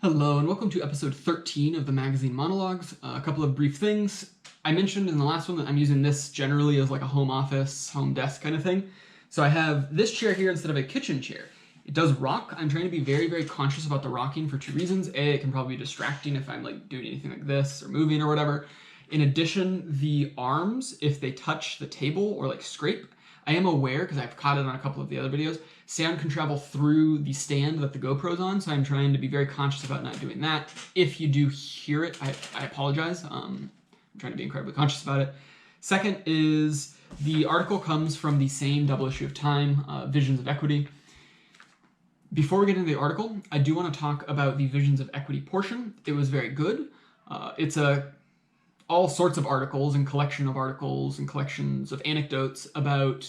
Hello and welcome to episode 13 of the magazine monologues. A couple of brief things. I mentioned in the last one that I'm using this generally as like a home office, home desk kind of thing. So I have this chair here instead of a kitchen chair. It does rock. I'm trying to be very, very conscious about the rocking for two reasons. A, it can probably be distracting if I'm like doing anything like this or moving or whatever. In addition, the arms, if they touch the table or like scrape, I am aware, because I've caught it on a couple of the other videos, sound can travel through the stand that the GoPro's on, so I'm trying to be very conscious about not doing that. If you do hear it, I apologize. I'm trying to be incredibly conscious about it. Second is the article comes from the same double issue of Time, Visions of Equity. Before we get into the article, I do want to talk about the Visions of Equity portion. It was very good. It's all sorts of articles and collection of articles and collections of anecdotes about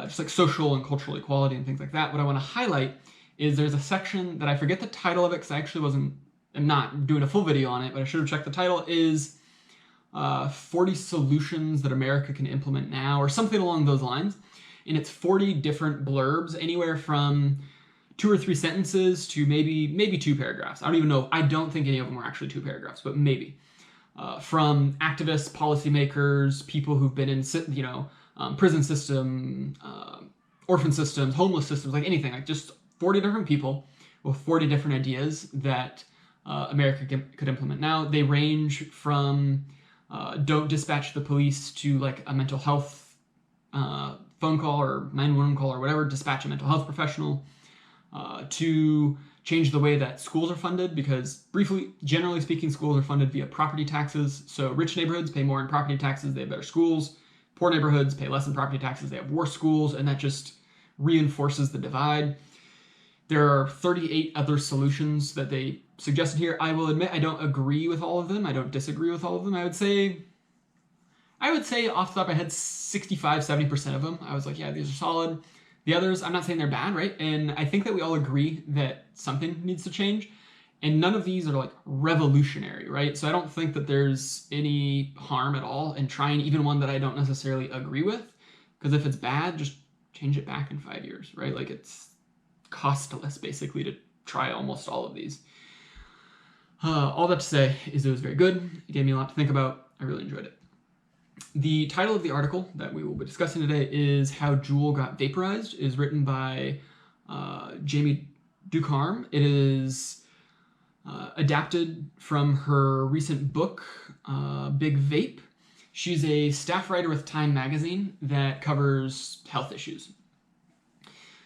just like social and cultural equality and things like that. What I want to highlight is there's a section that I forget the title of it because I actually am not doing a full video on it, but I should have checked the title, is 40 solutions that America can implement now or something along those lines. And it's 40 different blurbs, anywhere from 2 or 3 sentences to maybe 2 paragraphs. I don't even know. I don't think any of them were actually 2 paragraphs, but maybe. From activists, policymakers, people who've been in, prison system, orphan systems, homeless systems, like anything, like just 40 different people with 40 different ideas that America could implement now. They range from don't dispatch the police to like a mental health phone call or 911 call or whatever, dispatch a mental health professional, to change the way that schools are funded, because briefly, generally speaking, schools are funded via property taxes. So rich neighborhoods pay more in property taxes, they have better schools. Poor neighborhoods pay less in property taxes, they have worse schools, and that just reinforces the divide. There are 38 other solutions that they suggested here. I will admit I don't agree with all of them. I don't disagree with all of them. I would say off the top of my head, 65, 70% of them, I was like, yeah, these are solid. The others, I'm not saying they're bad, right? And I think that we all agree that something needs to change. And none of these are like revolutionary, right? So I don't think that there's any harm at all in trying even one that I don't necessarily agree with. Because if it's bad, just change it back in 5 years, right? Like it's costless basically to try almost all of these. All that to say is it was very good. It gave me a lot to think about. I really enjoyed it. The title of the article that we will be discussing today is How Juul Got Vaporized. It is written by Jamie Ducharme. It is adapted from her recent book, Big Vape. She's a staff writer with Time magazine that covers health issues.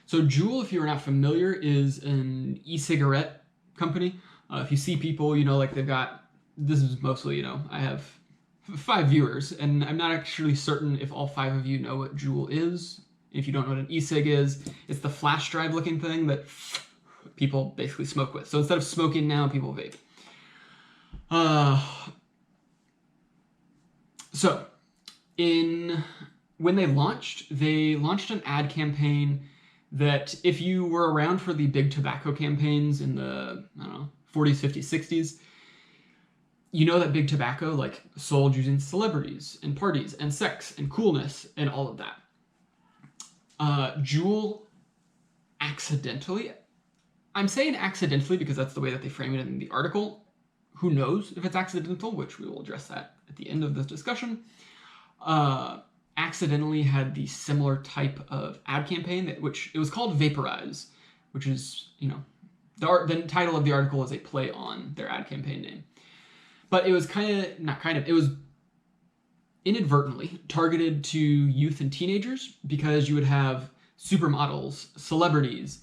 So Juul, if you're not familiar, is an e-cigarette company. If you see people, like they've got, this is mostly, I have 5 viewers, and I'm not actually certain if all 5 of you know what Juul is. If you don't know what an e-cig is, it's the flash drive looking thing that people basically smoke with. So instead of smoking now, people vape. When they launched an ad campaign that, if you were around for the big tobacco campaigns in the, 40s, 50s, 60s, you know that big tobacco like sold using celebrities and parties and sex and coolness and all of that. Juul accidentally, I'm saying accidentally because that's the way that they frame it in the article. Who knows if it's accidental, which we will address that at the end of this discussion. Accidentally had the similar type of ad campaign, which it was called Vaporized, which is, the title of the article is a play on their ad campaign name. But it was it was inadvertently targeted to youth and teenagers, because you would have supermodels, celebrities,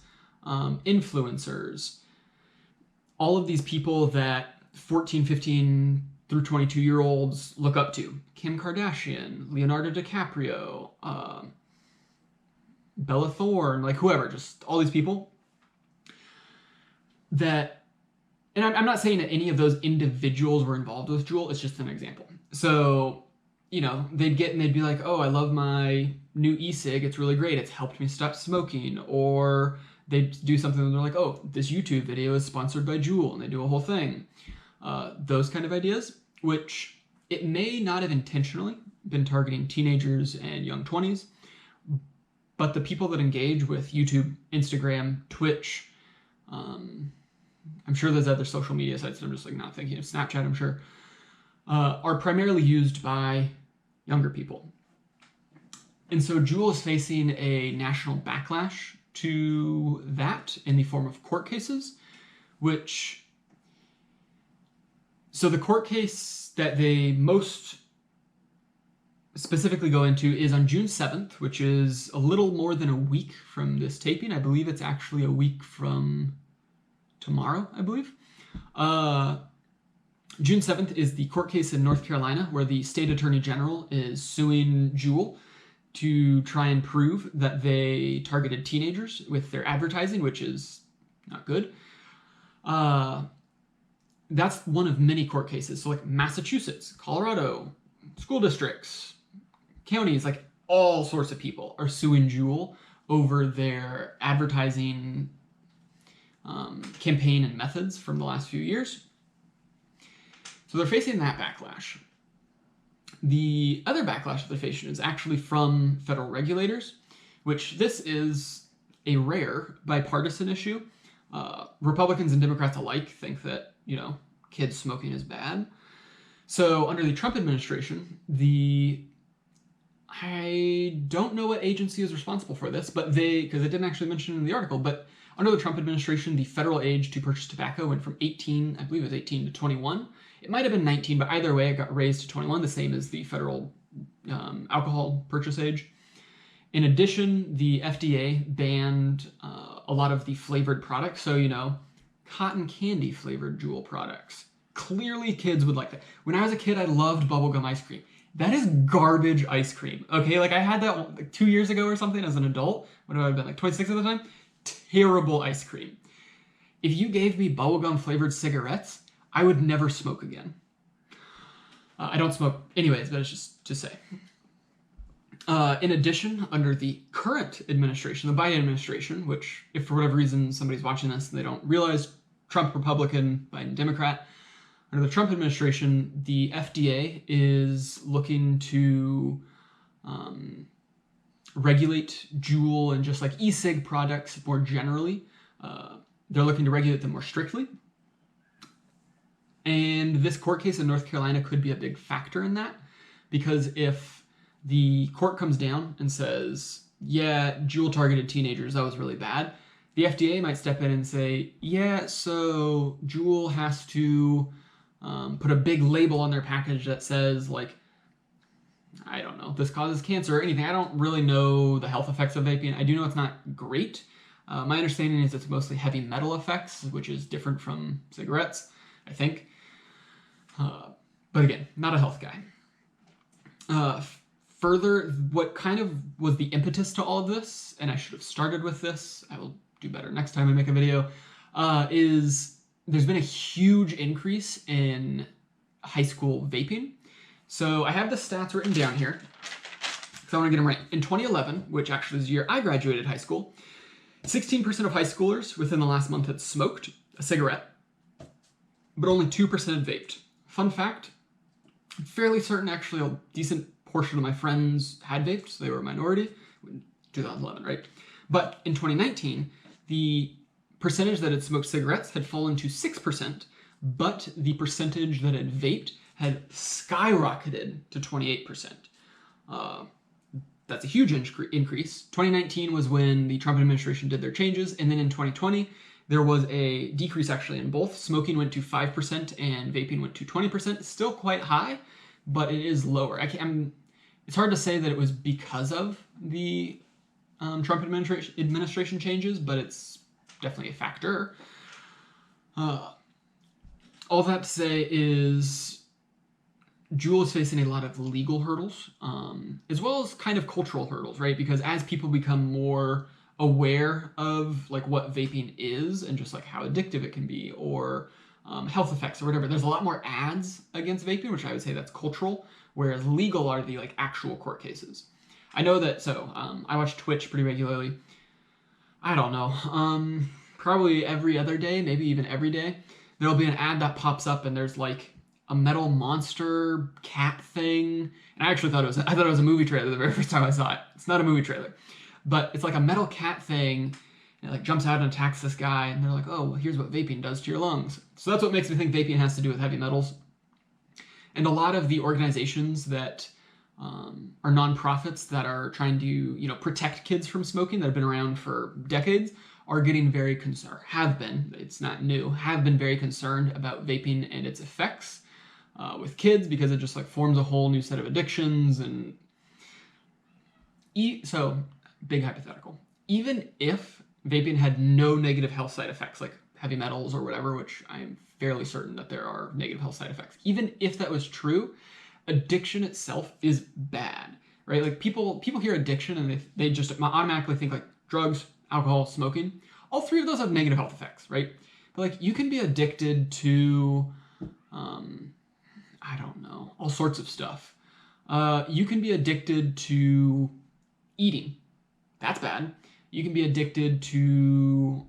influencers, all of these people that 14, 15 through 22-year-olds look up to. Kim Kardashian, Leonardo DiCaprio, Bella Thorne, like whoever, just all these people that, and I'm not saying that any of those individuals were involved with Juul, it's just an example. So, they'd be like, oh, I love my new e-cig, it's really great, it's helped me stop smoking. Or they'd do something and they're like, oh, this YouTube video is sponsored by Juul, and they do a whole thing. Those kind of ideas, which it may not have intentionally been targeting teenagers and young 20s, but the people that engage with YouTube, Instagram, Twitch, I'm sure there's other social media sites that I'm just like not thinking of. Snapchat, I'm sure, are primarily used by younger people. And so Juul is facing a national backlash to that in the form of court cases, so the court case that they most specifically go into is on June 7th, which is a little more than a week from this taping. I believe it's actually a week from tomorrow, I believe. June 7th is the court case in North Carolina where the state attorney general is suing Juul to try and prove that they targeted teenagers with their advertising, which is not good. That's one of many court cases. So like Massachusetts, Colorado, school districts, counties, like all sorts of people are suing Juul over their advertising campaign and methods from the last few years. So they're facing that backlash. The other backlash that they're facing is actually from federal regulators, which this is a rare bipartisan issue. Republicans and Democrats alike think that, kids smoking is bad. So under the Trump administration, I don't know what agency is responsible for this, but because it didn't actually mention it in the article, but under the Trump administration, the federal age to purchase tobacco went from 18, I believe it was 18 to 21. It might have been 19, but either way, it got raised to 21, the same as the federal alcohol purchase age. In addition, the FDA banned a lot of the flavored products. So, cotton candy flavored Juul products. Clearly, kids would like that. When I was a kid, I loved bubblegum ice cream. That is garbage ice cream. Okay, like I had that like 2 years ago or something as an adult. What have I been, like 26 at the time? Terrible ice cream. If you gave me bubblegum flavored cigarettes, I would never smoke again. I don't smoke anyways, but it's just to say. In addition, under the current administration, the Biden administration, which if for whatever reason somebody's watching this and they don't realize, Trump Republican, Biden Democrat, under the Trump administration, the FDA is looking to regulate Juul and just like e-cig products more generally. They're looking to regulate them more strictly. And this court case in North Carolina could be a big factor in that, because if the court comes down and says, yeah, Juul targeted teenagers, that was really bad, the FDA might step in and say, yeah, so Juul has to put a big label on their package that says, like, I don't know, this causes cancer or anything. I don't really know the health effects of vaping. I do know it's not great. My understanding is it's mostly heavy metal effects, which is different from cigarettes, I think. But again, not a health guy. Further, what kind of was the impetus to all of this, and I should have started with this, I will do better next time I make a video, is there's been a huge increase in high school vaping. So I have the stats written down here, because I want to get them right. In 2011, which actually is the year I graduated high school, 16% of high schoolers within the last month had smoked a cigarette, but only 2% had vaped. Fun fact, I'm fairly certain actually a decent portion of my friends had vaped, so they were a minority. 2011, right? But in 2019, the percentage that had smoked cigarettes had fallen to 6%, but the percentage that had vaped had skyrocketed to 28%. That's a huge increase. 2019 was when the Trump administration did their changes, and then in 2020, there was a decrease actually in both. Smoking went to 5% and vaping went to 20%. Still quite high, but it is lower. It's hard to say that it was because of the Trump administration changes, but it's definitely a factor. All that to say is Juul is facing a lot of legal hurdles, as well as kind of cultural hurdles, right? Because as people become more aware of like what vaping is and just like how addictive it can be, or health effects or whatever, there's a lot more ads against vaping, which I would say that's cultural, whereas legal are the like actual court cases. I know that, so I watch Twitch pretty regularly. I don't know, probably every other day, maybe even every day, there'll be an ad that pops up and there's like a metal monster cat thing. And I actually thought it was a movie trailer the very first time I saw it. It's not a movie trailer, but it's like a metal cat thing. And it like jumps out and attacks this guy, and they're like, oh, well, here's what vaping does to your lungs. So that's what makes me think vaping has to do with heavy metals. And a lot of the organizations that are nonprofits that are trying to, protect kids from smoking, that have been around for decades, are getting very concerned, have been, it's not new, have been very concerned about vaping and its effects with kids, because it just like forms a whole new set of addictions. And so, big hypothetical. Even if vaping had no negative health side effects, like heavy metals or whatever, which I'm fairly certain that there are negative health side effects, even if that was true, addiction itself is bad, right? Like people hear addiction and they just automatically think like drugs, alcohol, smoking. All three of those have negative health effects, right? But like you can be addicted to, I don't know, all sorts of stuff. You can be addicted to eating. That's bad. You can be addicted to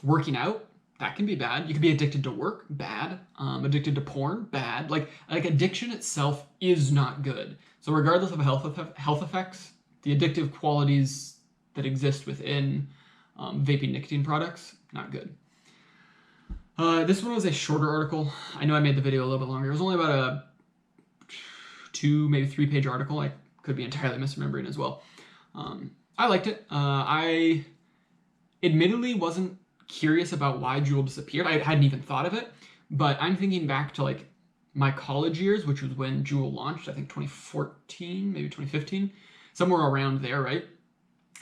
working out. That can be bad. You can be addicted to work, bad. Addicted to porn, bad. Like addiction itself is not good. So regardless of health effects, the addictive qualities that exist within vaping nicotine products, not good. This one was a shorter article. I know I made the video a little bit longer. It was only about a 2, maybe 3-page article. I could be entirely misremembering as well. I liked it. I admittedly wasn't curious about why Juul disappeared. I hadn't even thought of it, but I'm thinking back to like my college years, which was when Juul launched, I think 2014, maybe 2015, somewhere around there, right?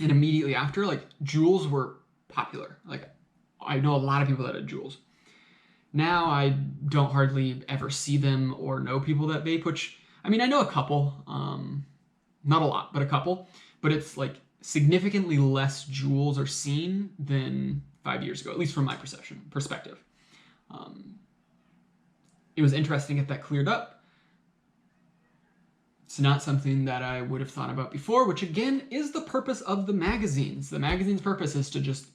And immediately after, like Juuls were popular. Like I know a lot of people that had Juuls. Now I don't hardly ever see them or know people that vape, which, I mean, I know a couple, not a lot, but a couple, but it's like significantly less Juuls are seen than 5 years ago, at least from my perspective. It was interesting if that cleared up. It's not something that I would have thought about before, which again is the purpose of the magazines. The magazine's purpose is to just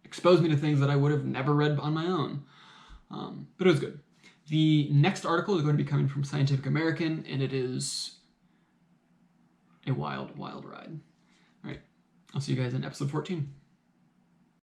expose me to things that I would have never read on my own. But it was good. The next article is going to be coming from Scientific American, and it is a wild, wild ride. All right, I'll see you guys in episode 14.